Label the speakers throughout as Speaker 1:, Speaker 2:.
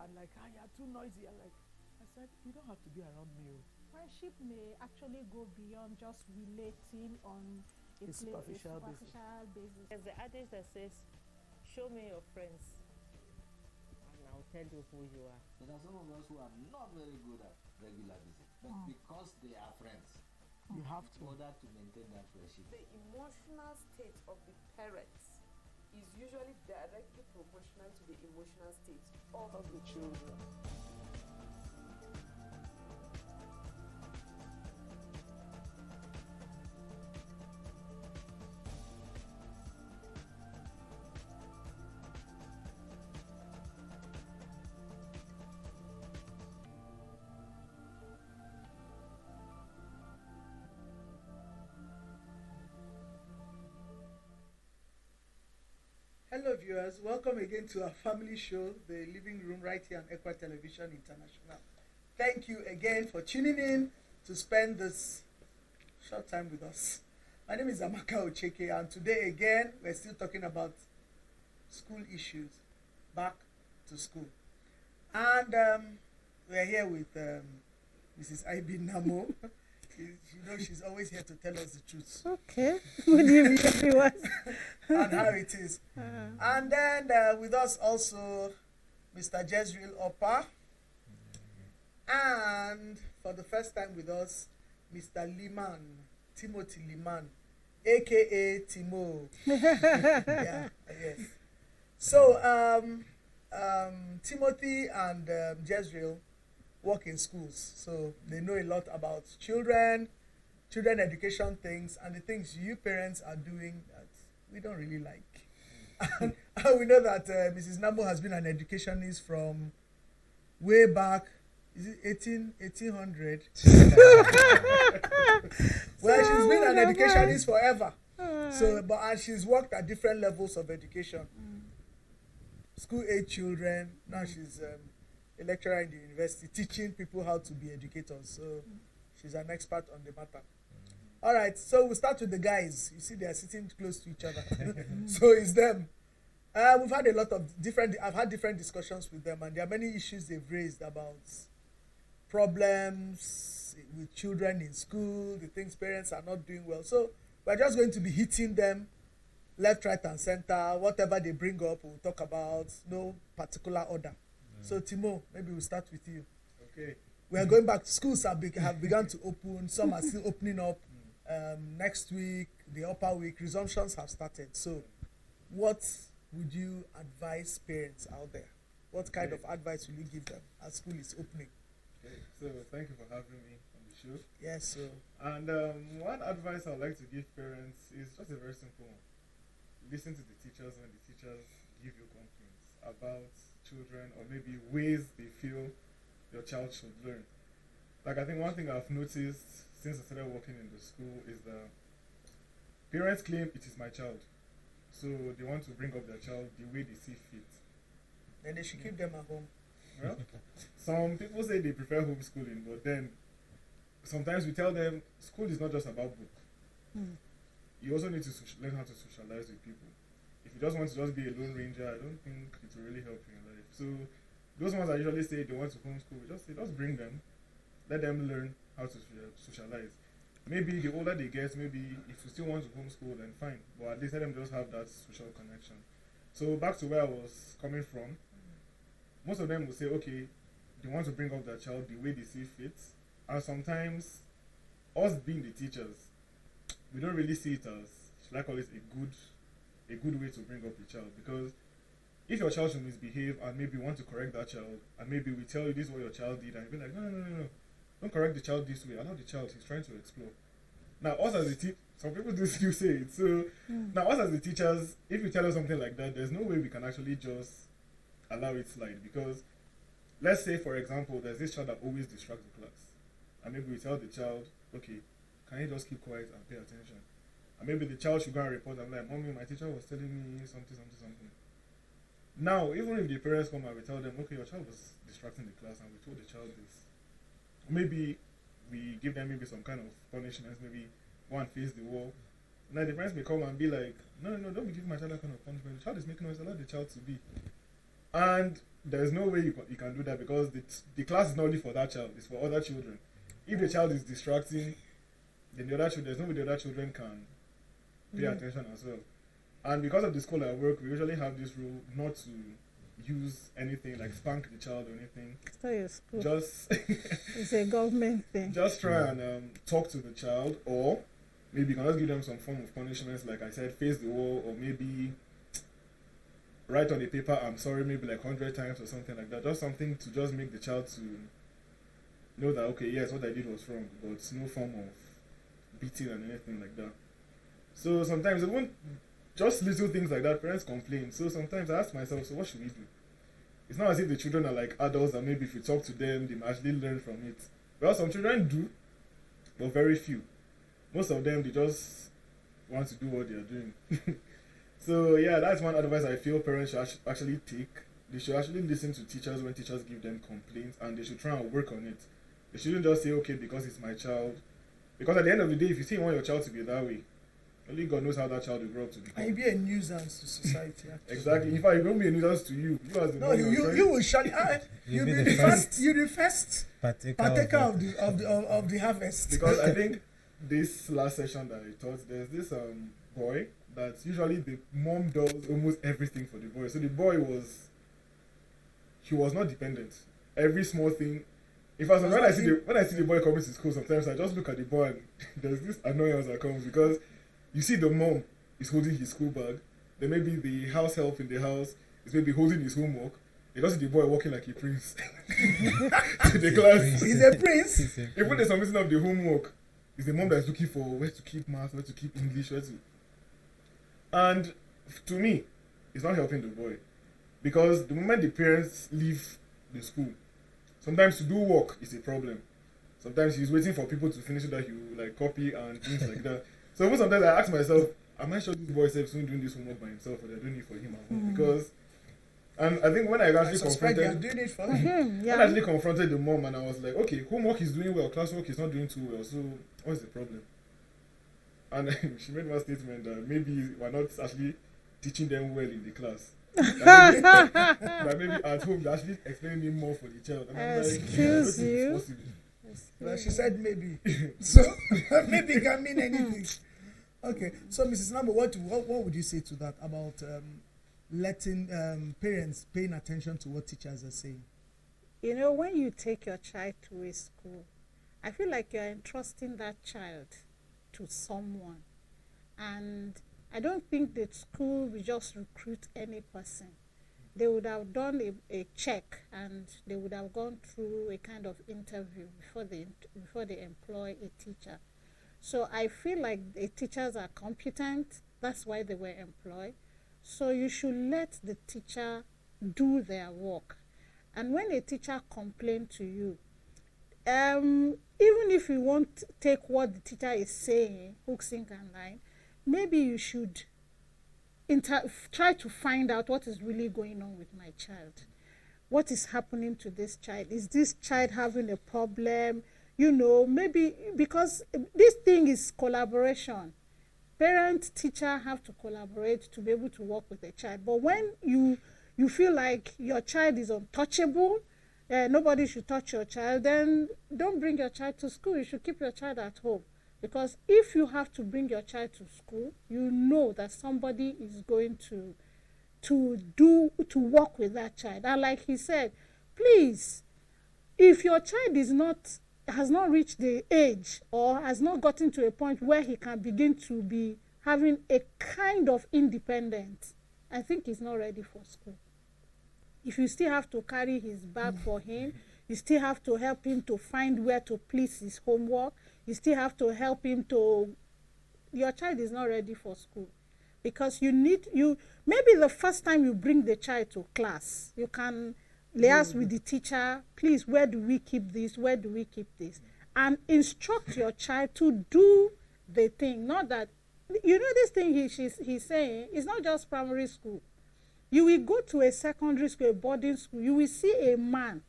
Speaker 1: and like, ah, you're too noisy. And like, I said, you don't have to be around me.
Speaker 2: Friendship may actually go beyond just relating on a superficial basis.
Speaker 3: There's the adage that says, show me your friends and I'll tell you who you are.
Speaker 4: There are some of us who are not very good at regular visit, but because they are friends,
Speaker 1: you have to,
Speaker 4: in order to maintain that friendship.
Speaker 5: The emotional state of the parents is usually directly proportional to the emotional state of the children.
Speaker 6: Hello viewers, welcome again to our family show, The Living Room, right here on Equa Television International. Thank you again for tuning in to spend this short time with us. My name is Amaka Ocheke, and today again we're still talking about school issues, back to school. And we're here with Mrs. Ibi Namo. She's always here to tell us the truth.
Speaker 3: Okay. Good evening, everyone.
Speaker 6: And how it is. And then with us also, Mr. Jezreel Opa. And for the first time with us, Mr. Liman, Timothy Liman, aka Timo. Yeah, yes. So, Timothy and Jezreel work in schools, so they know a lot about children education things, and the things you parents are doing that we don't really like. And we know that Mrs. Namo has been an educationist from way back. Is it 1800? Well, she's been an educationist forever. So, and she's worked at different levels of education. School age children. Now she's a lecturer in the university teaching people how to be educators. So she's an expert on the matter. All right, so we'll start with the guys. You see, they are sitting close to each other. So it's them. We've had a lot of I've had different discussions with them, and there are many issues they've raised about problems with children in school, the things parents are not doing well. So we're just going to be hitting them left, right, and center. Whatever they bring up, we'll talk about. No particular order. So Timo, maybe we'll start with you.
Speaker 7: Okay.
Speaker 6: We are going back. Schools have begun to open. Some are still opening up. Next week, the upper week, resumptions have started. So what would you advise parents out there? What kind of advice will you give them as school is opening?
Speaker 7: Okay, so thank you for having me on the show.
Speaker 6: Yes, sir.
Speaker 7: And one advice I'd like to give parents is just a very simple one. Listen to the teachers when the teachers give you complaints about children, or maybe ways they feel your child should learn. Like, I think one thing I've noticed since I started working in the school is that parents claim it is my child, so they want to bring up their child the way they see fit.
Speaker 6: Then they should keep them at home.
Speaker 7: Well, some people say they prefer homeschooling, but then sometimes we tell them school is not just about book. You also need to learn how to socialize with people. If you just want to just be a lone ranger, I don't think it will really help you in life. So those ones I usually say they want to homeschool, just bring them, let them learn how to socialize. Maybe the older they get, maybe if you still want to homeschool, then fine, but at least let them just have that social connection. So back to where I was coming from, most of them will say, okay, they want to bring up their child the way they see fit, and sometimes us being the teachers, we don't really see it as, should I call it a good way to bring up a child, because if your child should misbehave and maybe want to correct that child, and maybe we tell you this is what your child did, and you be like, no, don't correct the child this way, allow the child, he's trying to explore. Now us as the some people do still say it, so now us as the teachers, if you tell us something like that, there's no way we can actually just allow it slide, because let's say, for example, there's this child that always distracts the class, and maybe we tell the child, okay, can you just keep quiet and pay attention? And maybe the child should go and report and like, mommy, my teacher was telling me something. Now, even if the parents come and we tell them, okay, your child was distracting the class and we told the child this, maybe we give them maybe some kind of punishments, maybe go and face the wall. Now the parents may come and be like, no, don't be giving my child that kind of punishment. The child is making noise, allow the child to be. And there's no way you can do that because the class is not only for that child, it's for other children. If the child is distracting, then the other children, there's no way the other children can pay attention as well. And because of the school I work, we usually have this rule not to use anything like spank the child or anything.
Speaker 2: It's not your school.
Speaker 7: Just
Speaker 2: It's a government thing.
Speaker 7: just try and talk to the child, or maybe you can just give them some form of punishments, like I said, face the wall, or maybe write on the paper I'm sorry maybe like 100 times or something like that. Just something to just make the child to know that okay, yes, what I did was wrong, but it's no form of beating and anything like that. So sometimes even just little things like that, parents complain. So sometimes I ask myself, so what should we do? It's not as if the children are like adults and maybe if you talk to them they might actually learn from it. Well, some children do, but very few. Most of them, they just want to do what they are doing. So yeah, that's one advice I feel parents should actually take. They should actually listen to teachers when teachers give them complaints, and they should try and work on it. They shouldn't just say, okay, because it's my child. Because at the end of the day, if you still want your child to be that way, only God knows how that child will grow up to become.
Speaker 6: And you'll be a nuisance to society. Actually.
Speaker 7: Exactly. In fact, it won't be a nuisance to you. You as the
Speaker 6: No,
Speaker 7: mom,
Speaker 6: you will shut. You'll be the first. You're the first partaker of the harvest.
Speaker 7: Because I think this last session that I taught, there's this boy that usually the mom does almost everything for the boy. So the boy was not dependent. Every small thing. In fact, when I see the boy coming to school, sometimes I just look at the boy and there's this annoyance that comes because you see the mom is holding his school bag. Then maybe the house help in the house is maybe holding his homework. You don't see the boy walking like a prince to the class.
Speaker 6: He's a prince.
Speaker 7: Even the submission of the homework, it's the mom that's looking for where to keep math, where to keep English, where to. And to me, it's not helping the boy. Because the moment the parents leave the school, sometimes to do work is a problem. Sometimes he's waiting for people to finish so that you like copy and things like that. So even sometimes I ask myself, am I sure this boy is soon doing this homework by himself or they're doing it for him at home? Because, and I think when I actually confronted,
Speaker 6: doing it for him.
Speaker 7: when I actually confronted the mom and I was like, okay, homework is doing well, classwork is not doing too well, so what's the problem? And she made one statement that maybe we're not actually teaching them well in the class. But maybe at home they're actually explaining more for the child. And I'm like,
Speaker 2: Excuse you.
Speaker 6: Well, she said maybe. So maybe can mean anything. Okay. So Mrs. Nambo, what would you say to that about letting parents paying attention to what teachers are saying?
Speaker 2: You know, when you take your child to a school, I feel like you're entrusting that child to someone. And I don't think that school will just recruit any person. They would have done a check and they would have gone through a kind of interview before they employ a teacher. So I feel like the teachers are competent. That's why they were employed. So you should let the teacher do their work. And when a teacher complains to you, even if you won't take what the teacher is saying, hook, sink, and line, maybe you should try to find out what is really going on with my child. What is happening to this child? Is this child having a problem? You know, maybe because this thing is collaboration. Parent, teacher have to collaborate to be able to work with a child. But when you feel like your child is untouchable, nobody should touch your child, then don't bring your child to school. You should keep your child at home. Because if you have to bring your child to school, you know that somebody is going to work with that child. And like he said, please, if your child has not reached the age or has not gotten to a point where he can begin to be having a kind of independence, I think he's not ready for school. If you still have to carry his bag for him, you still have to help him to find where to place his homework, you still have to help him to, your child is not ready for school. Because maybe the first time you bring the child to class, you can liaise with the teacher, please, where do we keep this, where do we keep this? And instruct your child to do the thing. Not that, you know, this thing he's saying, it's not just primary school. You will go to a secondary school, a boarding school, you will see a man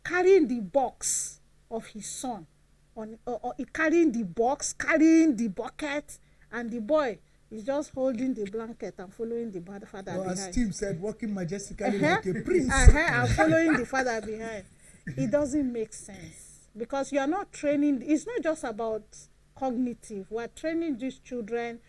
Speaker 2: carrying the box of his son, or carrying the box, carrying the bucket, and the boy He's just holding the blanket and following the father
Speaker 6: Or as
Speaker 2: behind.
Speaker 6: Steve said, walking majestically
Speaker 2: Uh-huh.
Speaker 6: like a prince.
Speaker 2: And following the father behind. It doesn't make sense because you are not training. It's not just about cognitive. We are training these children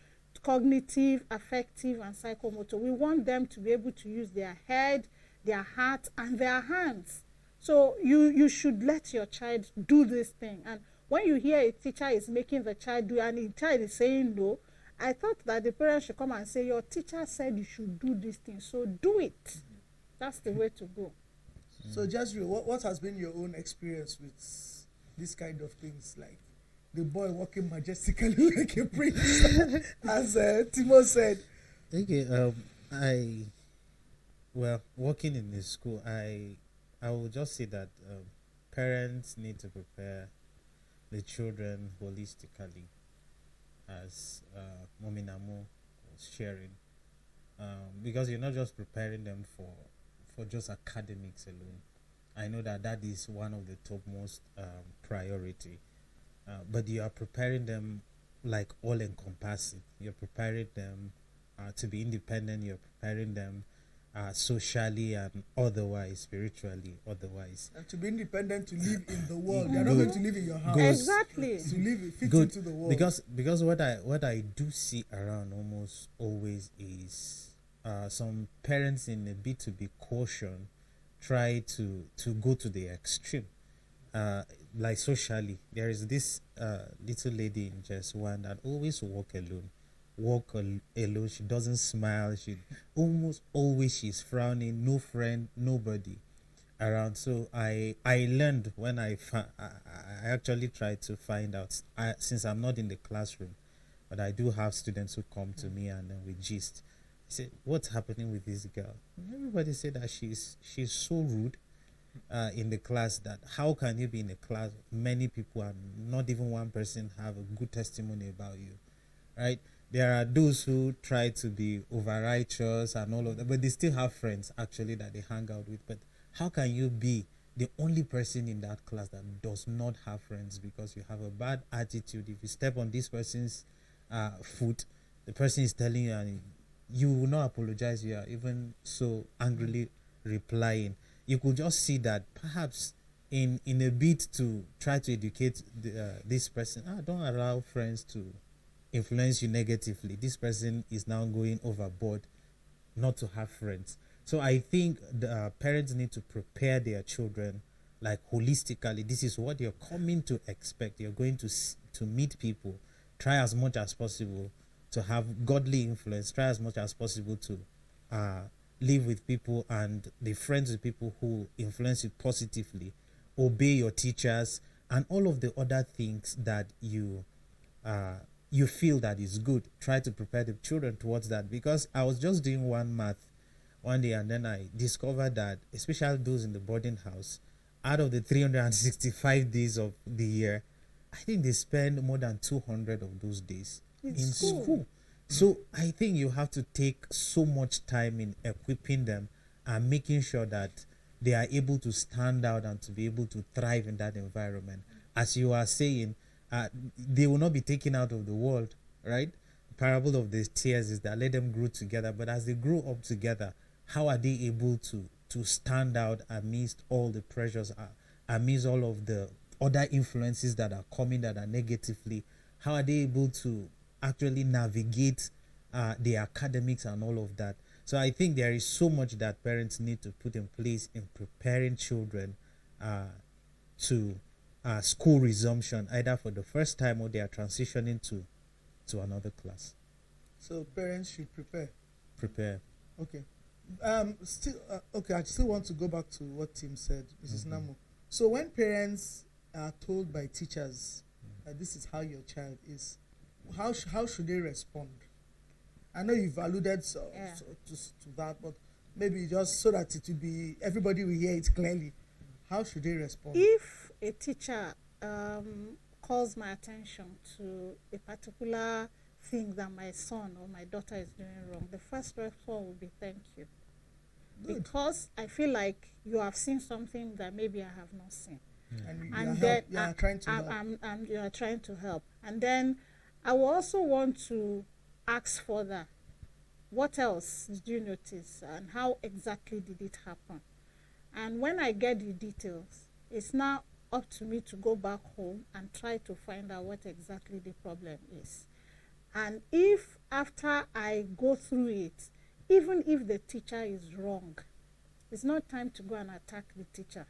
Speaker 2: cognitive, affective, and psychomotor. We want them to be able to use their head, their heart, and their hands. So you should let your child do this thing. And when you hear a teacher is making the child do and the child is saying no, I thought that the parents should come and say, your teacher said you should do this thing, so do it. That's the way to go.
Speaker 6: So Jazri, what has been your own experience with this kind of things, like the boy walking majestically like a prince, as Timo said?
Speaker 8: Okay, working in the school, I will just say that parents need to prepare the children holistically, as Mommy Namu was sharing, because you're not just preparing them for just academics alone. I know that is one of the topmost priority, but you are preparing them like all encompassing. You're preparing them to be independent. You're preparing them socially and otherwise, spiritually, otherwise.
Speaker 6: And to be independent, to live in the world. They're
Speaker 8: Good.
Speaker 6: not going to live in your house.
Speaker 2: Exactly.
Speaker 6: To live, fit
Speaker 8: Good.
Speaker 6: into the world.
Speaker 8: Because what I do see around almost always is some parents in a bit to be caution try to go to the extreme. Like socially, there is this little lady in just one that always walk alone. She doesn't smile. She almost always she's frowning. No friend, nobody around. So I learned when I actually tried to find out. Since I'm not in the classroom, but I do have students who come to me and then we gist. I said, "What's happening with this girl?" And everybody said that she's so rude in the class. That how can you be in a class many people and not even one person have a good testimony about you, right? There are those who try to be over righteous and all of that, but they still have friends actually that they hang out with. But how can you be the only person in that class that does not have friends because you have a bad attitude? If you step on this person's foot, the person is telling you and you will not apologize. You are even so angrily replying. You could just see that perhaps in a bid to try to educate this person, don't allow friends to influence you negatively. This person is now going overboard not to have friends. So I think the parents need to prepare their children like holistically. This is what you're coming to expect. You're going to meet people. Try as much as possible to have godly influence. Try as much as possible to live with people and be friends with people who influence you positively. Obey your teachers and all of the other things that you feel that is good. Try to prepare the children towards that, because I was just doing math one day and then I discovered that especially those in the boarding house, out of the 365 days of the year, I think they spend more than 200 of those days in school. So I think you have to take so much time in equipping them and making sure that they are able to stand out and to be able to thrive in that environment. As you are saying, they will not be taken out of the world, right? The parable of the tears is that let them grow together. But as they grow up together, how are they able to stand out amidst all the pressures, amidst all of the other influences that are coming that are negatively? How are they able to actually navigate the academics and all of that? So I think there is so much that parents need to put in place in preparing children to school resumption, either for the first time or they are transitioning to another class.
Speaker 6: So parents should prepare. Okay. Okay, I still want to go back to what Tim said, Mrs. Namu. So when parents are told by teachers that this is how your child is, how should they respond? I know you've alluded to that, but maybe just so that it will be everybody will hear it clearly. How should they respond?
Speaker 2: If a teacher calls my attention to a particular thing that my son or my daughter is doing wrong, the first response will be thank you. Good. Because I feel like you have seen something that maybe I have not seen.
Speaker 6: And then you are trying to help.
Speaker 2: You are trying to help. And then I will also want to ask further, what else did you notice and how exactly did it happen? And when I get the details, it's now up to me to go back home and try to find out what exactly the problem is. And if after I go through it, even if the teacher is wrong, it's not time to go and attack the teacher.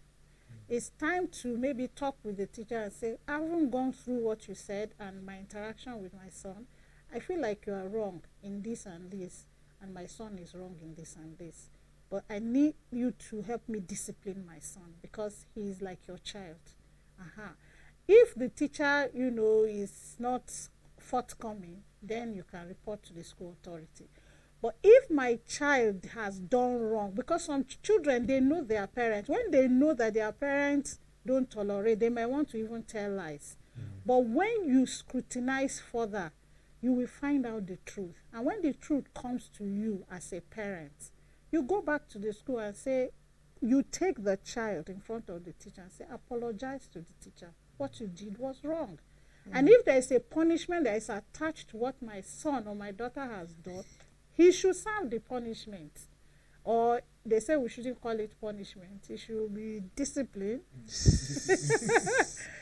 Speaker 2: It's time to maybe talk with the teacher and say, I haven't gone through what you said and my interaction with my son. I feel like you are wrong in this and this, and my son is wrong in this and this. But I need you to help me discipline my son because he is like your child. If the teacher, is not forthcoming, then you can report to the school authority. But if my child has done wrong, because some children, they know their parents. When they know that their parents don't tolerate, they might want to even tell lies. But when you scrutinize further, you will find out the truth. And when the truth comes to you as a parent, you go back to the school and say, you take the child in front of the teacher and say, apologize to the teacher. What you did was wrong. And if there is a punishment that is attached to what my son or my daughter has done, he should serve the punishment. Or they say we shouldn't call it punishment. It should be discipline.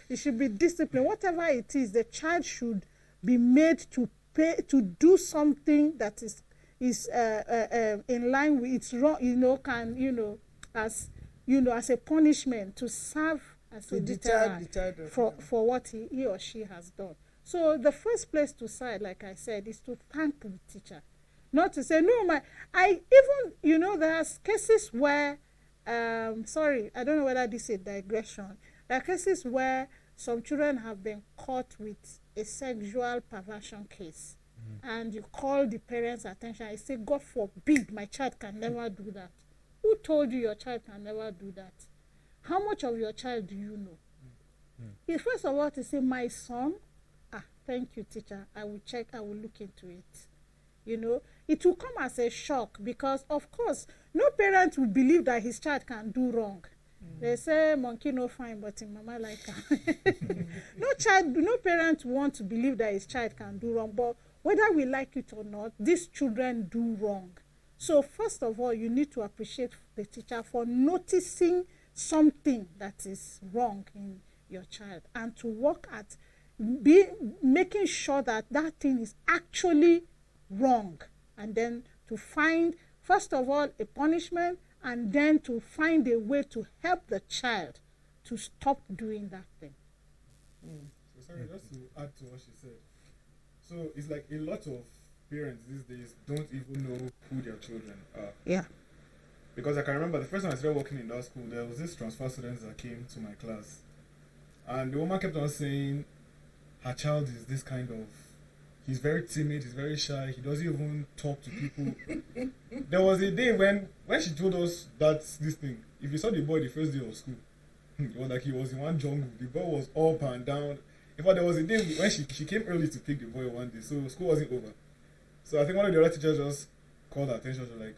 Speaker 2: It should be discipline. Whatever it is, the child should be made to pay, to do something that is in line with its wrong, as a punishment, to serve as a deterrent for what he or she has done. So the first place to start, like I said, is to thank the teacher. Not to say, there are cases where, sorry, I don't know whether this is a digression. There are cases where some children have been caught with a sexual perversion case. And you call the parents' attention. I say, God forbid, my child can never do that. Who told you your child can never do that? How much of your child do you know? First of all, to say, my son, thank you, teacher. I will check, I will look into it. It will come as a shock because, of course, no parent will believe that his child can do wrong. They say, monkey no fine, but in mama like her. No parent want to believe that his child can do wrong, but whether we like it or not, these children do wrong. So first of all, you need to appreciate the teacher for noticing something that is wrong in your child and to work at making sure that that thing is actually wrong, and then to find, first of all, a punishment, and then to find a way to help the child to stop doing that thing.
Speaker 7: So sorry, just to add to what she said. So it's like a lot of parents these days don't even know who their children are.
Speaker 2: Yeah.
Speaker 7: Because I can remember the first time I started working in that school, there was this transfer student that came to my class. And the woman kept on saying her child is this kind of, he's very timid, he's very shy, he doesn't even talk to people. There was a day when she told us that this thing, if you saw the boy the first day of school, it was like he was in one jungle. The boy was up and down. In fact, there was a day when she came early to pick the boy one day, so school wasn't over. So I think one of the other teachers just called her attention. She was like,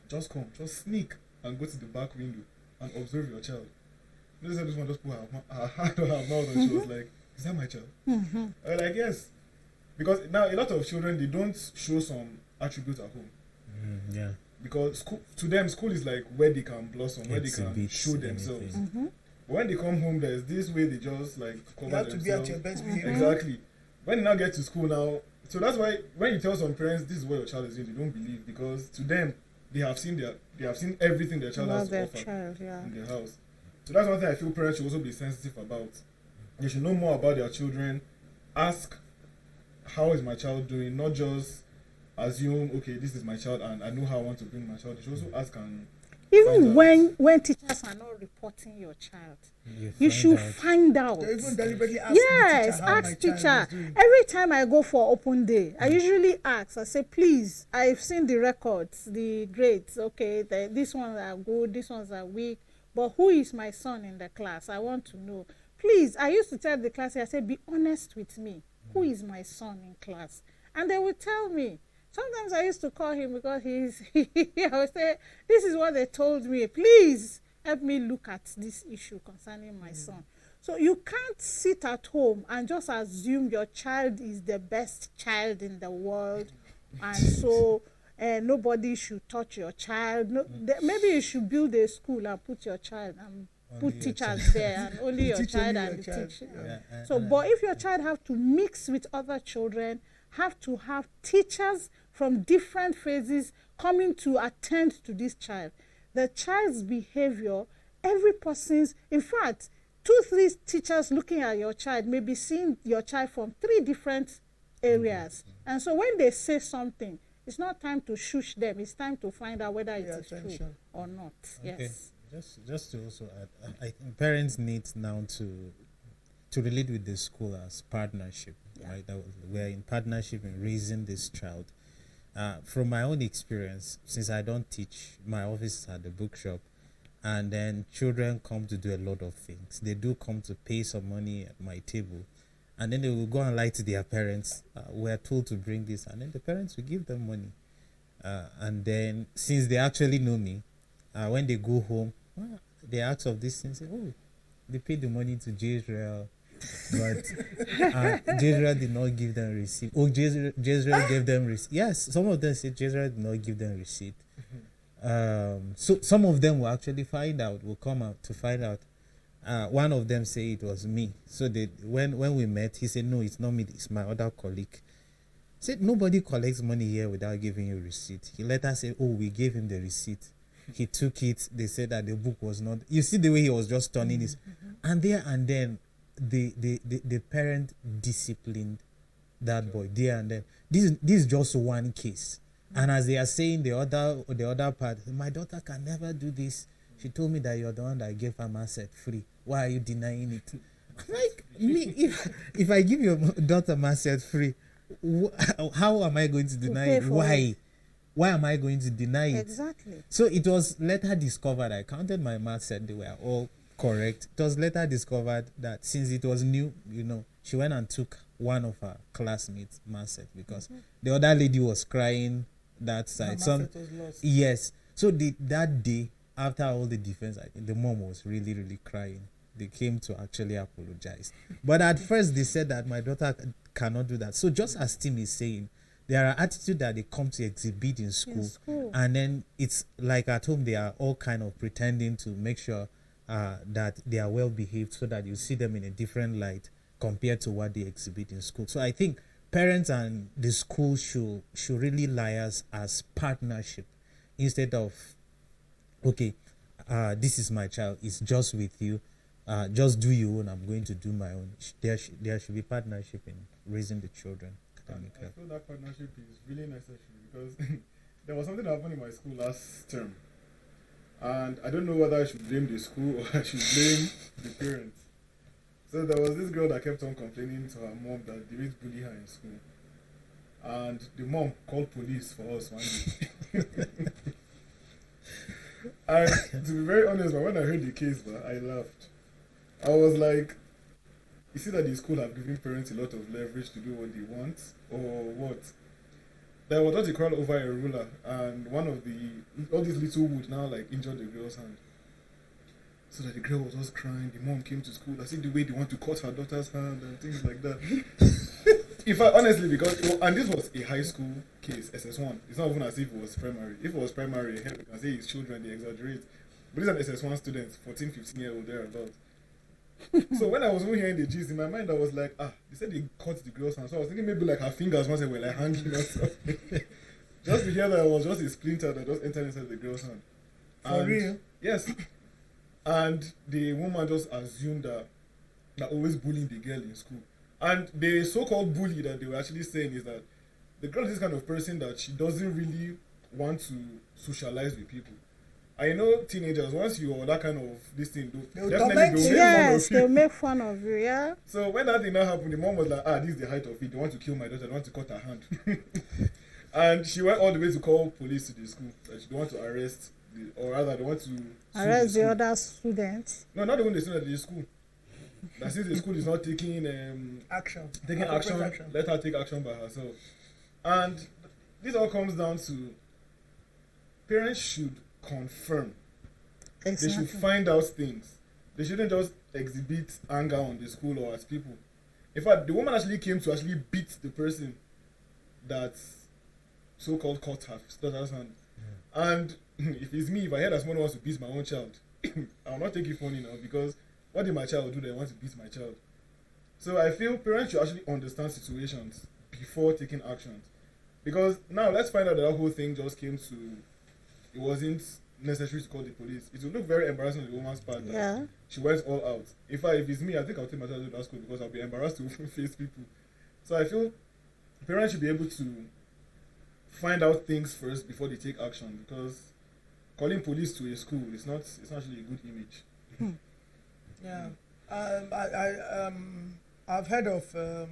Speaker 7: just come, just sneak and go to the back window and observe your child. This one just put her hand on her mouth and she was like, is that my child? I was like, yes. Because now a lot of children, they don't show some attributes at home.
Speaker 8: Yeah.
Speaker 7: Because to them, school is like where they can blossom, where they can show themselves. But when they come home, there's this way they just like cover
Speaker 6: You have to
Speaker 7: themselves.
Speaker 6: be at your best behavior.
Speaker 7: Exactly. When they now get to school now, so that's why when you tell some parents this is what your child is doing, they don't believe, because to them they have seen everything their child has to offer in their house. So that's one thing I feel parents should also be sensitive about. They should know more about their children. Ask, how is my child doing? Not just assume, okay, this is my child and I know how I want to bring my child. You should also ask and
Speaker 2: even when teachers are not reporting your child, you should find out.
Speaker 6: They even deliberately ask
Speaker 2: Yes,
Speaker 6: the teacher how
Speaker 2: ask
Speaker 6: my
Speaker 2: teacher.
Speaker 6: child is doing.
Speaker 2: Every time I go for open day, I usually ask. I say, please, I've seen the records, the grades. Okay, these ones are good, these ones are weak. But who is my son in the class? I want to know. Please, I used to tell the class, I said, be honest with me. Who is my son in class? And they would tell me. Sometimes I used to call him because I would say, this is what they told me. Please help me look at this issue concerning my son. So you can't sit at home and just assume your child is the best child in the world, and so nobody should touch your child. No, maybe you should build a school and put your child and
Speaker 8: Only
Speaker 2: put
Speaker 8: your
Speaker 2: teachers
Speaker 8: child.
Speaker 2: there, and only your
Speaker 6: Teach
Speaker 2: child
Speaker 6: only
Speaker 2: and
Speaker 6: your
Speaker 2: the
Speaker 6: child,
Speaker 2: teacher.
Speaker 6: yeah.
Speaker 2: So, but if your child have to mix with other children, have to have teachers from different phases coming to attend to this child, the child's behavior, every person's, in fact, 2-3 teachers looking at your child may be seeing your child from 3 different areas. And so when they say something, it's not time to shush them. It's time to find out whether it
Speaker 6: Pay
Speaker 2: is true
Speaker 6: attention.
Speaker 2: or not.
Speaker 8: Okay.
Speaker 2: Yes.
Speaker 8: Just to also add, I think parents need now to relate with the school as partnership,
Speaker 2: Yeah.
Speaker 8: right? That we're in partnership in raising this child. From my own experience, since I don't teach, my office is at the bookshop, and then children come to do a lot of things. They do come to pay some money at my table, and then they will go and lie to their parents. We're told to bring this, and then the parents will give them money. And then, since they actually know me, when they go home, they ask of this thing, say, oh, they paid the money to Jezreel, but Jezreel did not give them receipt. Oh, Jezreel gave them receipt. Yes, some of them say Jezreel did not give them receipt. So some of them will actually find out, will come out to find out. One of them say it was me. So when we met, he said, no, it's not me, it's my other colleague. Said nobody collects money here without giving you receipt. He later said, oh, we gave him the receipt. He took it. They said that the book was not. You see the way he was just turning this, and then the parent disciplined that boy there and then. This is just one case. And as they are saying the other part, my daughter can never do this. She told me that you're the one that gave her asset free. Why are you denying it? I'm like, me, if I give your daughter asset free, how am I going to deny it? Why? Why am I going to deny it?
Speaker 2: Exactly.
Speaker 8: So it was later discovered, I counted my maths set, they were all correct. It was later discovered that since it was new, she went and took one of her classmates' maths set because the other lady was crying that side. Yes. So that day, after all the defense, I think the mom was really, really crying. They came to actually apologize. But at first, they said that my daughter cannot do that. So just as Tim is saying, there are attitudes that they come to exhibit in school, and then it's like at home they are all kind of pretending to make sure that they are well behaved, so that you see them in a different light compared to what they exhibit in school. So I think parents and the school should really liaise as partnership instead of, okay, this is my child, it's just with you, just do your own, I'm going to do my own. There should be partnership in raising the children.
Speaker 7: I feel that partnership is really necessary because there was something that happened in my school last term, and I don't know whether I should blame the school or I should blame the parents. So there was this girl that kept on complaining to her mom that they would bully her in school, and the mom called police for us one day. And to be very honest, when I heard the case, I laughed. I was like, you see that the school have given parents a lot of leverage to do what they want, or what? There was just a quarrel over a ruler, and all these little wood now injured the girl's hand. So that the girl was just crying. The mom came to school. I see the way they want to cut her daughter's hand and things like that. If I honestly, and this was a high school case, SS1. It's not even as if it was primary. If it was primary, hell, we can say it's children, they exaggerate. But these are SS1 students, 14, 15-year-old, thereabout. So when I was over hearing the gist, in my mind I was like, they said they cut the girl's hand. So I was thinking maybe her fingers once they were hanging or something. Just to hear that it was just a splinter that just entered inside the girl's hand.
Speaker 6: For real?
Speaker 7: Yes. And the woman just assumed that always bullying the girl in school. And the so-called bully that they were actually saying is that the girl is this kind of person that she doesn't really want to socialize with people. I know teenagers, once you are that kind of this thing,
Speaker 2: they'll make fun of you, yeah.
Speaker 7: So when that thing now happened, the mom was like, this is the height of it. They want to kill my daughter, they want to cut her hand. And she went all the way to call police to the school. That she don't want to arrest, or rather, they want to
Speaker 2: arrest the other students.
Speaker 7: No, not even the students at the school. That since the school is not taking
Speaker 6: action,
Speaker 7: let her take action by herself. And this all comes down to parents should confirm. Exactly. They should find out things. They shouldn't just exhibit anger on the school or at people. In fact, the woman actually came to actually beat the person that so-called caught her daughter's hand. And if it's me, if I hear that someone wants to beat my own child, I will not take it funny now, because what did my child do that wants to beat my child? So I feel parents should actually understand situations before taking actions. Because now let's find out that whole thing just came to, it wasn't necessary to call the police. It would look very embarrassing on the woman's part that she went all out. In fact, if it's me, I think I'll take my child to that school because I'll be embarrassed to face people. So I feel parents should be able to find out things first before they take action, because calling police to a school is not, it's not actually a good image.
Speaker 6: Yeah. I've heard of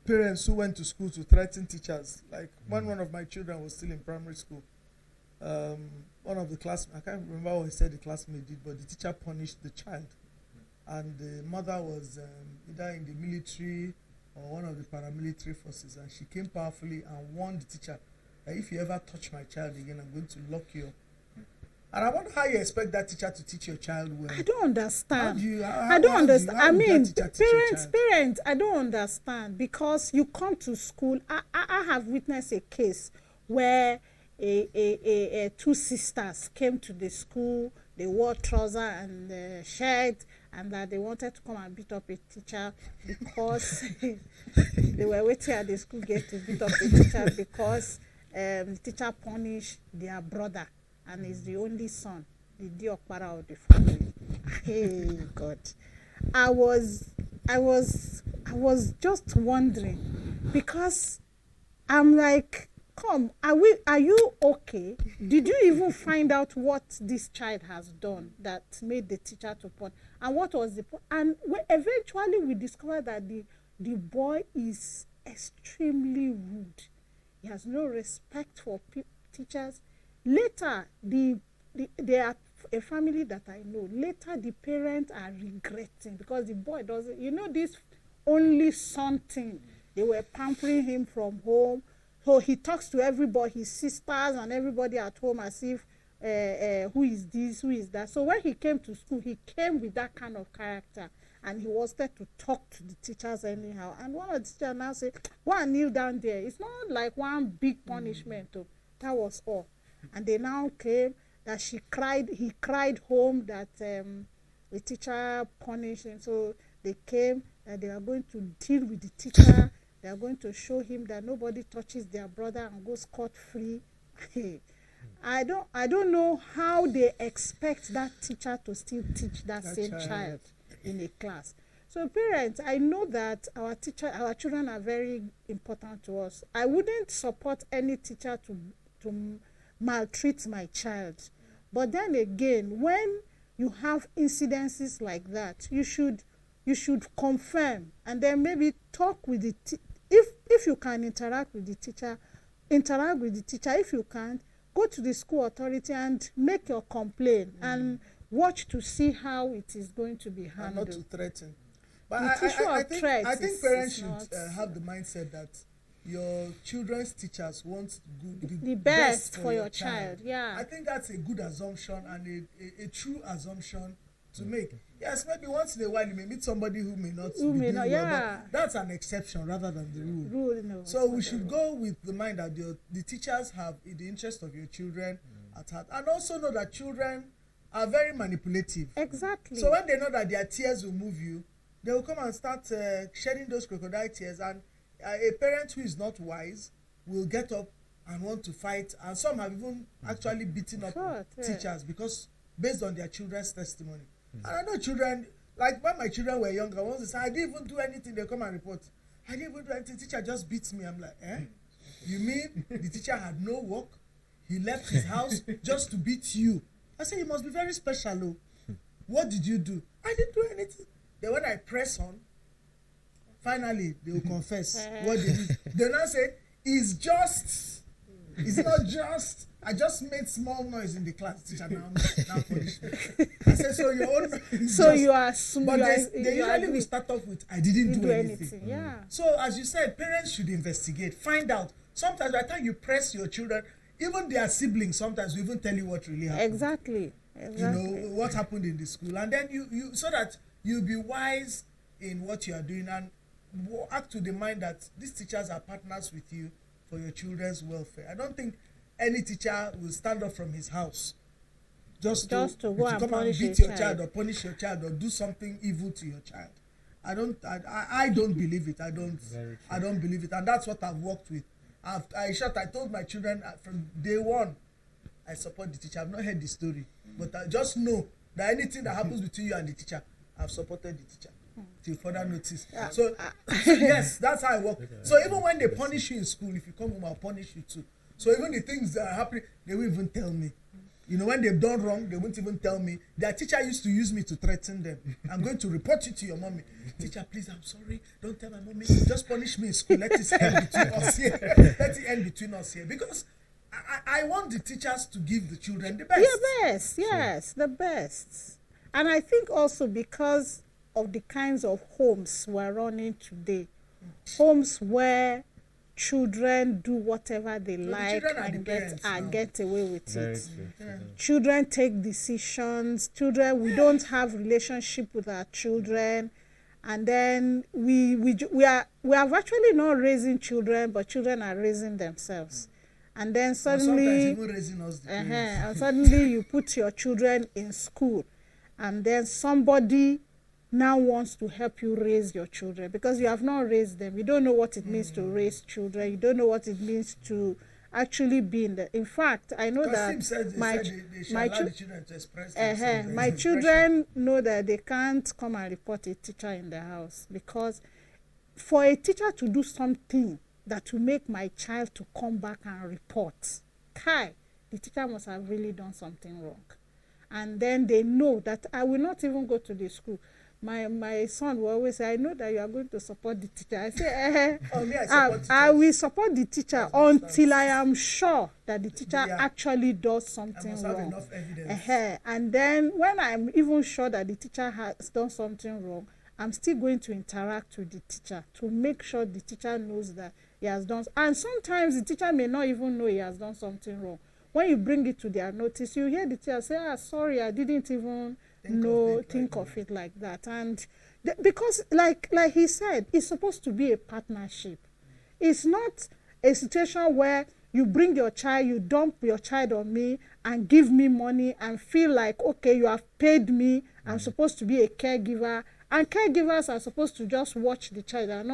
Speaker 6: parents who went to school to threaten teachers. Like when one of my children was still in primary school, one of the class, I can't remember what he said the classmate did, but the teacher punished the child. And the mother was either in the military or one of the paramilitary forces, and she came powerfully and warned the teacher that if you ever touch my child again, I'm going to lock you up. And I wonder how you expect that teacher to teach your child well.
Speaker 2: I don't understand.
Speaker 6: I don't understand.
Speaker 2: I mean, parents, I don't understand, because you come to school. I have witnessed a case where two sisters came to the school. They wore trouser and shirt, and that they wanted to come and beat up a teacher because they were waiting at the school gate to beat up a teacher because the teacher punished their brother, and is the only son, the diokpara of the family. Hey God, I was just wondering, because I'm like, come, are you okay? Did you even find out what this child has done that made the teacher to punish? And what was the point? And eventually we discovered that the boy is extremely rude. He has no respect for teachers. Later, they are a family that I know. Later, the parents are regretting because the boy doesn't, this only son thing. They were pampering him from home. So he talks to everybody, his sisters and everybody at home, as if, who is this, who is that. So when he came to school, he came with that kind of character. And he wanted to talk to the teachers anyhow. And one of the teachers now said, go and kneel down there. It's not like one big punishment. That was all. And they now came that he cried home that the teacher punished him. So they came and they are going to deal with the teacher. They are going to show him that nobody touches their brother and goes scot-free. I don't know how they expect that teacher to still teach that same child in a class. So parents, I know that our children are very important to us. I wouldn't support any teacher to maltreat my child. But then again, when you have incidences like that, you should confirm, and then maybe talk with the if you can interact with the teacher. If you can't, go to the school authority and make your complaint and watch to see how it is going to be handled.
Speaker 6: And not to threaten. But I think parents should have the mindset that your children's teachers want the best for your child.
Speaker 2: Yeah,
Speaker 6: I think that's a good assumption and a true assumption to make. Yes, maybe once in a while you may meet somebody who may not. But that's an exception rather than the rule. So we should go with the mind that the teachers have the interest of your children at heart, and also know that children are very manipulative.
Speaker 2: Exactly.
Speaker 6: So when they know that their tears will move you, they will come and start shedding those crocodile tears, and a parent who is not wise will get up and want to fight, and some have even actually beaten up teachers because based on their children's testimony. And I know children, like when my children were younger, once they say, I didn't even do anything, they come and report. I didn't even do anything, teacher just beats me. I'm like, You mean the teacher had no work? He left his house just to beat you? I said, you must be very special. What did you do? I didn't do anything. Then when I press on, finally they will confess what they did. They now say, it's not just, I just made small noise in the class. Teacher now punish me. I said, so your own noise.
Speaker 2: So you are
Speaker 6: But they usually will start off with, I didn't do anything.
Speaker 2: Yeah.
Speaker 6: So as you said, parents should investigate, find out. Sometimes by the time you press your children, even their siblings sometimes will even tell you what really happened.
Speaker 2: Exactly. Exactly.
Speaker 6: what happened in the school, and then you so that you'll be wise in what you are doing, and act to the mind that these teachers are partners with you for your children's welfare. I don't think any teacher will stand up from his house just to
Speaker 2: go and
Speaker 6: come
Speaker 2: punish
Speaker 6: and beat
Speaker 2: your
Speaker 6: your
Speaker 2: child.
Speaker 6: child or punish your child or do something evil to your child. I don't believe it. I don't believe it, and that's what I've worked with. I told my children from day one, I support the teacher. I've not heard the story, but I just know that anything that happens between you and the teacher, I've supported the teacher till further notice. So yes, that's how I work. So even when they punish you in school, if you come home, I'll punish you too. So even the things that are happening, they won't even tell me. When they've done wrong, they won't even tell me. Their teacher used to use me to threaten them. I'm going to report you to your mommy. Teacher, please, I'm sorry. Don't tell my mommy. Just punish me in school. Let it end between us here. Let it end between us here. Because I want the teachers to give the children the best.
Speaker 2: Yeah, best. Yes, the best. And I think also because of the kinds of homes we're running today, homes where children do whatever they like and get away with it. Children take decisions. We don't have relationship with our children, and then we are virtually not raising children, but children are raising themselves. And then suddenly,
Speaker 6: even raising us
Speaker 2: and suddenly you put your children in school, and then somebody now wants to help you raise your children because you have not raised them. You don't know what it means to raise children. You don't know what it means to actually be in the. In fact, I know that my children know that they can't come and report a teacher in the house, because for a teacher to do something that will make my child to come back and report, the teacher must have really done something wrong. And then they know that I will not even go to the school. My son will always say, I know that you are going to support the teacher. I say, I will support the teacher until I am sure that the teacher actually does something wrong.
Speaker 6: Have enough evidence.
Speaker 2: And then when I'm even sure that the teacher has done something wrong, I'm still going to interact with the teacher to make sure the teacher knows that he has done. And sometimes the teacher may not even know he has done something wrong. When you bring it to their notice, you hear the teacher say, sorry, I didn't even think of it like that. And because like he said, it's supposed to be a partnership. It's not a situation where you bring your child, you dump your child on me and give me money and feel like, okay, you have paid me, I'm supposed to be a caregiver. And caregivers are supposed to just watch the child and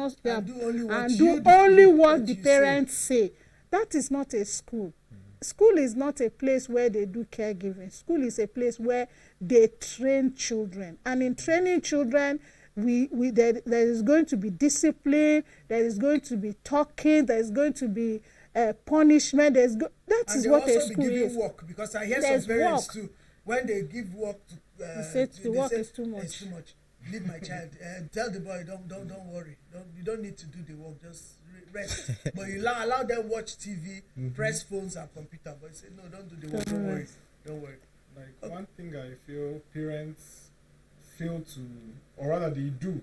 Speaker 2: do only what the parents say. That is not a school. School is not a place where they do caregiving. School is a place where they train children. And in training children, there is going to be discipline, there is going to be talking, there is going to be punishment. That is what a school is.
Speaker 6: Work, because I hear some parents too, when they give work to
Speaker 2: the work is too much.
Speaker 6: It's too much. Leave my child. Tell the boy, don't worry. You don't need to do the work. Just rest. But you allow them watch TV, press phones and computer. But you say no, don't do the work. Don't worry.
Speaker 7: Like one thing I feel parents fail to, or rather they do.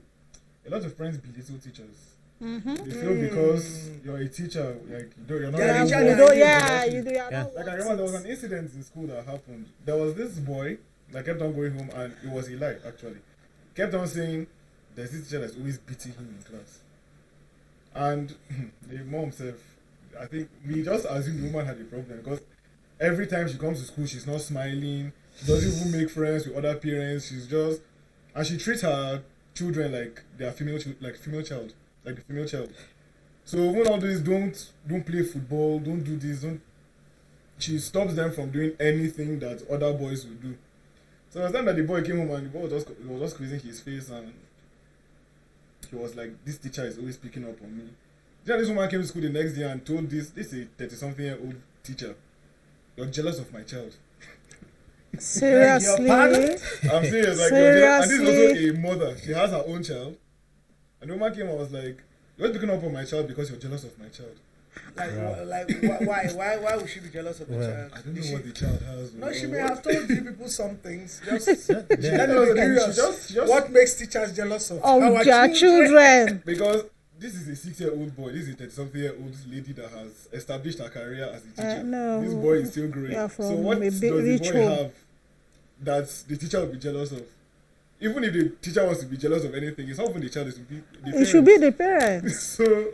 Speaker 7: A lot of parents belittle teachers. They feel because you're a teacher, like you're not.
Speaker 2: You do.
Speaker 7: Like I remember there was an incident in school that happened. There was this boy that kept on going home, and it was a lie actually. Kept on saying there's this teacher that's always beating him in class. And the mom said, I think we just assumed the woman had a problem because every time she comes to school, she's not smiling. She doesn't even make friends with other parents. And she treats her children like they are female child. So when all this, don't play football, don't do this, she stops them from doing anything that other boys will do. So it was time that the boy came home and the boy was just squeezing his face and he was like, this teacher is always picking up on me. Then this woman came to school the next day and told this is a 30-something-year-old teacher, you're jealous of my child.
Speaker 2: Seriously?
Speaker 7: I'm serious. Like, and this is also a mother. She has her own child. And the woman came and was like, you're picking up on my child because you're jealous of my child.
Speaker 6: Why would she be jealous of the child?
Speaker 7: I don't know what the child has.
Speaker 6: No, she may have told you people some things. Just let me be curious. What makes teachers jealous of our
Speaker 2: children?
Speaker 7: Because this is a 6-year-old boy. This is a 30-something-year-old lady that has established her career as a teacher.
Speaker 2: No,
Speaker 7: this boy is still growing. So what does the boy have that the teacher will be jealous of. Even if the teacher wants to be jealous of anything, it's not even the child, it should be the
Speaker 2: It should be the parents.
Speaker 7: parents. So,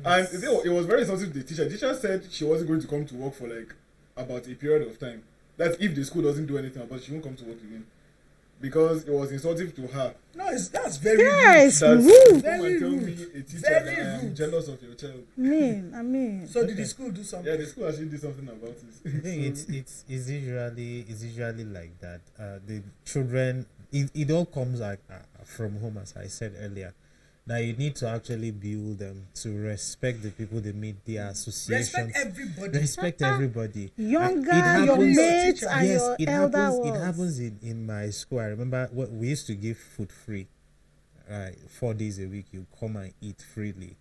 Speaker 7: and it was very insulting to the teacher. The teacher said she wasn't going to come to work for like about a period of time. That's if the school doesn't do anything about it, she won't come to work again. Because it was insulting to her.
Speaker 6: No, that's very
Speaker 2: Yes,
Speaker 7: That
Speaker 2: rude.
Speaker 7: come
Speaker 6: Very
Speaker 7: and tell
Speaker 6: rude.
Speaker 7: me a teacher
Speaker 6: Very
Speaker 7: that I am
Speaker 6: rude.
Speaker 7: jealous of your child.
Speaker 2: I mean.
Speaker 6: So did the school do something?
Speaker 7: Yeah, the school actually did something about
Speaker 8: I
Speaker 7: it.
Speaker 8: think it's usually like that. The children, it all comes from home, as I said earlier. Now you need to actually build them to respect the people they meet, their associations,
Speaker 6: Respect everybody.
Speaker 8: respect everybody.
Speaker 2: Younger,
Speaker 8: It
Speaker 2: your
Speaker 8: happens-
Speaker 2: mates, and
Speaker 8: Yes,
Speaker 2: your
Speaker 8: it
Speaker 2: elder
Speaker 8: happens. It
Speaker 2: ones.
Speaker 8: happens in my school. I remember we used to give food free. 4 days a week, you come and eat freely.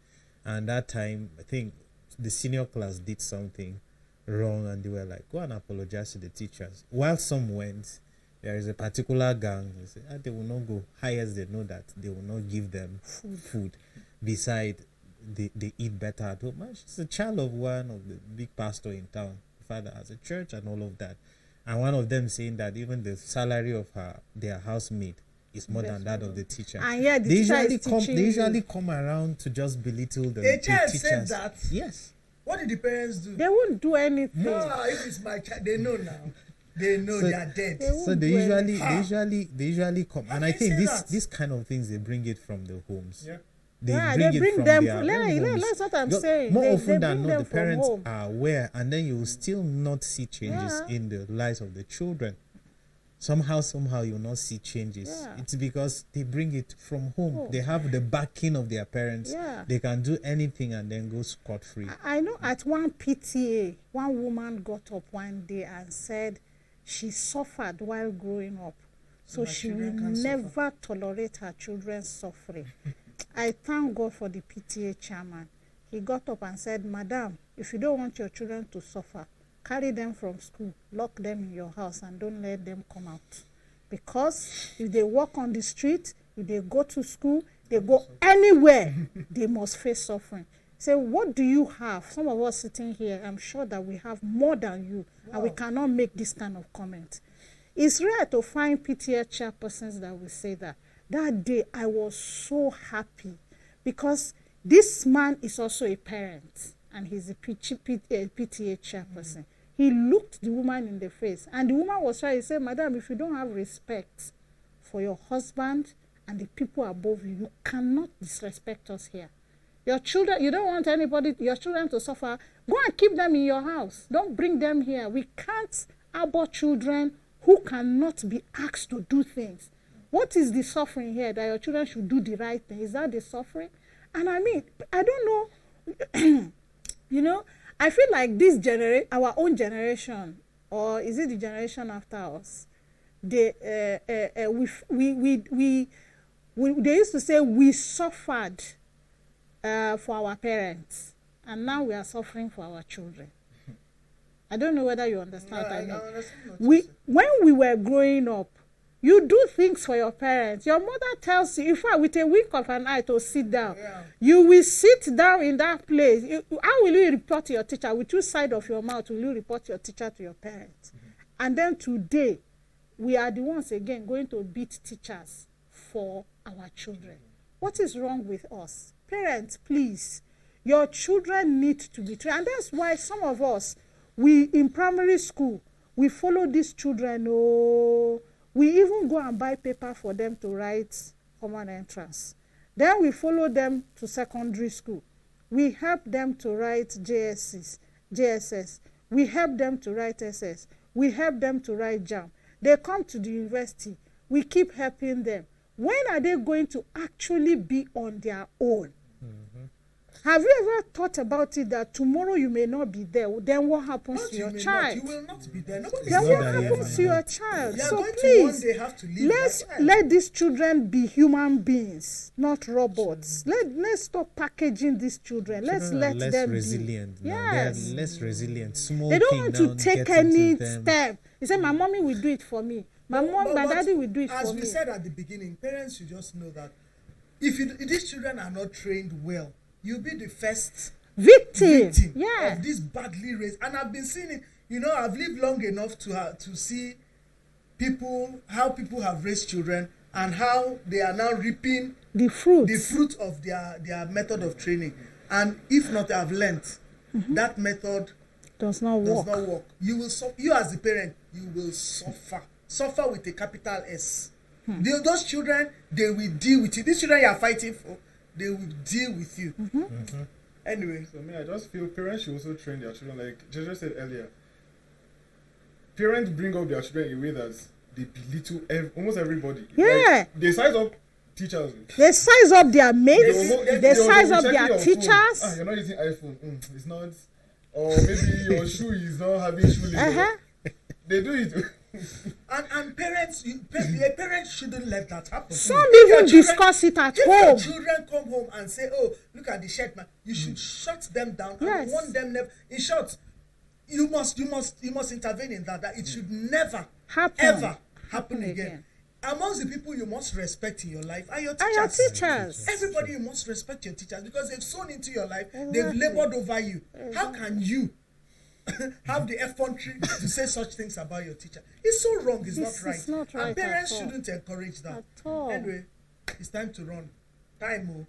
Speaker 8: And that time, I think the senior class did something wrong, and they were like, "Go and apologize to the teachers." While some went, there is a particular gang. They say, they will not go. Highest they know that they will not give them food. Beside, they eat better at home. Man, she's a child of one of the big pastor in town. The father has a church and all of that. And one of them saying that even the salary of their housemaid is more than that of the teacher.
Speaker 2: And yet the
Speaker 8: They
Speaker 2: teacher
Speaker 8: usually
Speaker 2: is
Speaker 8: come.
Speaker 2: teaching
Speaker 8: They
Speaker 2: you.
Speaker 8: usually come around to just belittle the
Speaker 6: A child
Speaker 8: teachers.
Speaker 6: said that.
Speaker 8: Yes.
Speaker 6: What did the parents do?
Speaker 2: They won't do anything.
Speaker 6: No, if it's my child, they know now. They know
Speaker 8: So-
Speaker 6: they are dead.
Speaker 2: They
Speaker 8: So
Speaker 2: won't
Speaker 8: they
Speaker 2: do
Speaker 8: usually,
Speaker 2: anything.
Speaker 8: they usually come,
Speaker 6: How
Speaker 8: and
Speaker 6: can
Speaker 8: I
Speaker 6: you
Speaker 8: think
Speaker 6: say that?
Speaker 8: this kind of things they bring it from the homes.
Speaker 7: Yeah.
Speaker 8: They
Speaker 2: They bring
Speaker 8: from
Speaker 2: them.
Speaker 8: their own homes.
Speaker 2: That's what I'm
Speaker 8: Go-
Speaker 2: saying.
Speaker 8: More
Speaker 2: They
Speaker 8: often than
Speaker 2: bring
Speaker 8: not,
Speaker 2: them
Speaker 8: the
Speaker 2: from
Speaker 8: parents
Speaker 2: home.
Speaker 8: are aware, and then you will still not see changes
Speaker 2: Yeah.
Speaker 8: in the lives of the children. Somehow you will not see changes.
Speaker 2: Yeah.
Speaker 8: It's because they bring it from home. They have the backing of their parents.
Speaker 2: Yeah.
Speaker 8: They can do anything and then go scot free.
Speaker 2: I know at one PTA, one woman got up one day and said she suffered while growing up. So
Speaker 6: My
Speaker 2: she will
Speaker 6: children can't
Speaker 2: never tolerate her children's suffering. I thank God for the PTA chairman. He got up and said, "Madam, if you don't want your children to suffer, carry them from school, lock them in your house, and don't let them come out. Because if they walk on the street, if they go to school, they go anywhere, they must face suffering." So what do you have? Some of us sitting here, I'm sure that we have more than you, and we cannot make this kind of comment. It's rare to find PTA chairpersons that will say that. That day, I was so happy because this man is also a parent and he's a PTA chairperson. He looked the woman in the face, and the woman was trying to say, "Madam, if you don't have respect for your husband and the people above you, you cannot disrespect us here. Your children, you don't want your children to suffer, go and keep them in your house. Don't bring them here. We can't abort children who cannot be asked to do things. What is the suffering here that your children should do the right thing? Is that the suffering?" And I mean, I don't know, I feel like our own generation, or is it the generation after us? They used to say we suffered for our parents, and now we are suffering for our children. I don't know whether you understand what I mean.
Speaker 6: understand what you say.
Speaker 2: When we were growing up, you do things for your parents. Your mother tells you, in fact, with a wink of an eye, to sit down.
Speaker 6: Yeah.
Speaker 2: You will sit down in that place. How will you report to your teacher? With which side of your mouth will you report your teacher to your parents? And then today, we are the ones again going to beat teachers for our children. What is wrong with us? Parents, please, your children need to be trained. And that's why some of us, in primary school, we follow these children. We even go and buy paper for them to write common entrance. Then we follow them to secondary school. We help them to write JSS. We help them to write SS. We help them to write JAM. They come to the university. We keep helping them. When are they going to actually be on their own? Have you ever thought about it that tomorrow you may not be there? Then what happens
Speaker 6: Not
Speaker 2: to
Speaker 6: you
Speaker 2: your
Speaker 6: may
Speaker 2: child?
Speaker 6: Not, you will not be there. Nobody
Speaker 2: Then
Speaker 6: is
Speaker 2: what
Speaker 6: there.
Speaker 2: happens to your child?
Speaker 6: You are
Speaker 2: So
Speaker 6: going to
Speaker 2: please,
Speaker 6: one day have to leave
Speaker 2: let's
Speaker 6: that child.
Speaker 2: let these children be human beings, not robots. Let's stop packaging these children. Let's
Speaker 8: Children are
Speaker 2: let
Speaker 8: less
Speaker 2: them
Speaker 8: resilient
Speaker 2: be.
Speaker 8: now.
Speaker 2: Yes.
Speaker 8: They are less resilient. Smoking
Speaker 2: They don't want to
Speaker 8: now
Speaker 2: take
Speaker 8: gets into
Speaker 2: any
Speaker 8: them.
Speaker 2: step. He said, "My mommy will do it for me. My
Speaker 6: But
Speaker 2: daddy will do it
Speaker 6: as
Speaker 2: for
Speaker 6: we
Speaker 2: me."
Speaker 6: said at the beginning, parents should just know that if these children are not trained well, you'll be the first
Speaker 2: Victim.
Speaker 6: of
Speaker 2: Yeah.
Speaker 6: this badly raised. And I've been seeing it. I've lived long enough to see how people have raised children, and how they are now reaping
Speaker 2: The fruit.
Speaker 6: the fruit of their method of training. And if not, have learnt that method
Speaker 2: does not
Speaker 6: does
Speaker 2: work.
Speaker 6: not work. You as the parent, you will suffer with a capital S. Those children, they will deal with you. These children you are fighting for, they will deal with you. Anyway,
Speaker 7: So me, I just feel parents should also train their children. Like Jojo said earlier, parents bring up their children in a way that they belittle almost everybody.
Speaker 2: Yeah.
Speaker 7: Like, they size up teachers.
Speaker 2: They size up their mates.
Speaker 7: They
Speaker 2: They
Speaker 7: will
Speaker 2: size up
Speaker 7: check
Speaker 2: their
Speaker 7: your phone.
Speaker 2: teachers.
Speaker 7: You're not using iPhone. It's not. Or maybe your shoe is not having shoe label. They do it.
Speaker 6: and parents, parents shouldn't let that happen.
Speaker 2: Some
Speaker 6: If your
Speaker 2: even
Speaker 6: children-
Speaker 2: discuss it at
Speaker 6: If
Speaker 2: home.
Speaker 6: your children come home and say, "Oh, look at the shirt, man," you should shut them down
Speaker 2: Yes.
Speaker 6: and warn them. In short, you must intervene in that. That it should never ever happen again. Amongst the people you must respect in your life are your teachers.
Speaker 2: And your teachers.
Speaker 6: Everybody, you must respect your teachers because they've sown into your life. They've labored over you. How can you have the effrontery to say such things about your teacher? It's so wrong. It's not right.
Speaker 2: It's not right
Speaker 6: And parents
Speaker 2: at all.
Speaker 6: shouldn't encourage that.
Speaker 2: At all.
Speaker 6: Anyway, it's time to run. Time, oh.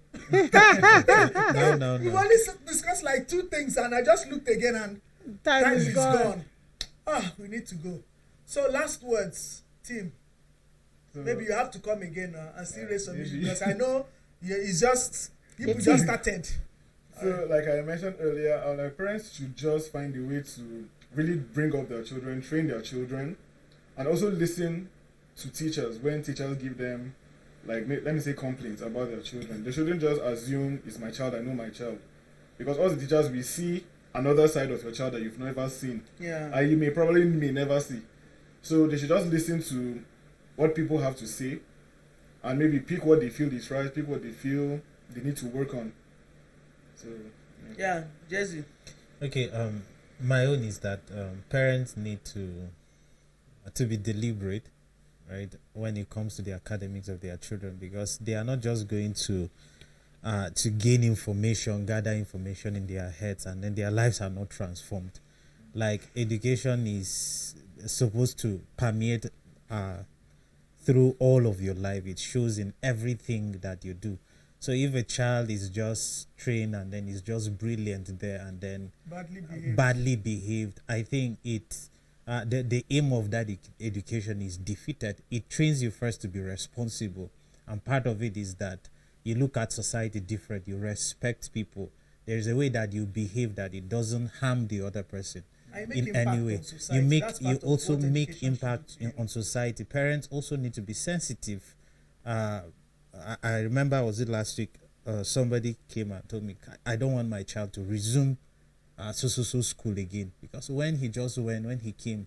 Speaker 8: No.
Speaker 6: We've only discussed like 2 things, and I just looked again, and
Speaker 2: Time is gone.
Speaker 6: We need to go. So, last words, team.
Speaker 7: So,
Speaker 6: Maybe you have to come again and still raise some issues
Speaker 7: maybe.
Speaker 6: because I know it's just people just started.
Speaker 7: So, like I mentioned earlier, our parents should just find a way to really bring up their children, train their children, and also listen to teachers when teachers give them, like, let me say, complaints about their children. They shouldn't just assume it's my child, I know my child. Because all the teachers will see another side of your child that you've never seen.
Speaker 6: Yeah.
Speaker 7: And you may never see. So they should just listen to what people have to say and maybe pick what they feel is right, pick what they feel they need to work on. So
Speaker 6: Yeah, Jesse.
Speaker 8: Okay, my own is that parents need to be deliberate, right, when it comes to the academics of their children, because they are not just going to gain information, gather information in their heads, and then their lives are not transformed. Like, education is supposed to permeate through all of your life. It shows in everything that you do. So if a child is just trained and then is just brilliant there and then badly behaved, I think the aim of that education is defeated. It trains you first to be responsible, and part of it is that you look at society different, you respect people. There is a way that you behave that it doesn't harm the other person in any way. You also make impact on society. Parents also need to be sensitive. I remember, was it last week, somebody came and told me, I don't want my child to resume so school again, because when he came,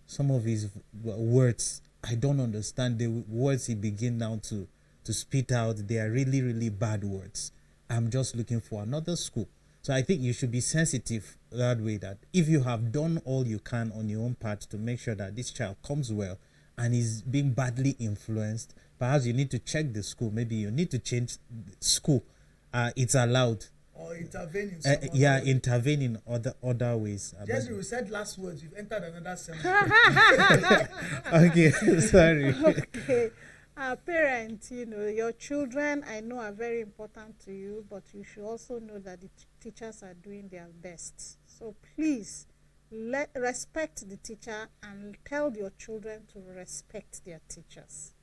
Speaker 8: some of his words, I don't understand. The words he began now to spit out, they are really, really bad words. I'm just looking for another school. So I think you should be sensitive that way, that if you have done all you can on your own part to make sure that this child comes well and is being badly influenced, perhaps you need to check the school. Maybe you need to change school. It's allowed.
Speaker 6: Or intervene in some other way.
Speaker 8: Intervene in other ways.
Speaker 6: Jesse, we said last words. You've entered another sentence.
Speaker 8: Okay, sorry.
Speaker 2: Okay. Parents, your children, I know, are very important to you, but you should also know that the teachers are doing their best. So please, respect the teacher and tell your children to respect their teachers.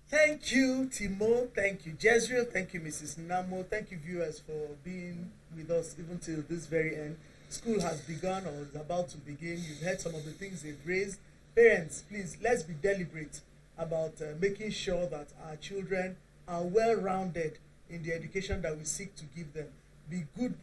Speaker 6: Thank you, Timo. Thank you, Jezreel. Thank you, Mrs. Namo. Thank you, viewers, for being with us even till this very end. School has begun or is about to begin. You've heard some of the things they've raised. Parents, please, let's be deliberate about making sure that our children are well-rounded in the education that we seek to give them. Be good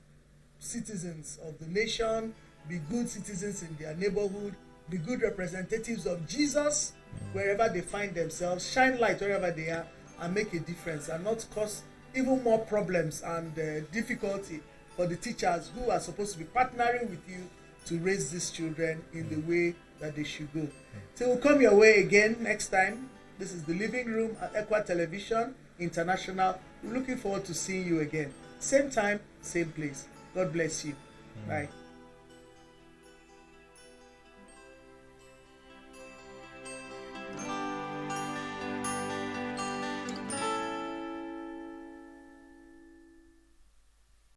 Speaker 6: citizens of the nation. Be good citizens in their neighborhood. Be good representatives of Jesus wherever they find themselves. Shine light wherever they are and make a difference, and not cause even more problems and difficulty for the teachers who are supposed to be partnering with you to raise these children in the way that they should go. So we'll come your way again next time. This is the Living Room at Equa Television International. We're looking forward to seeing you again. Same time, same place. God bless you. Bye.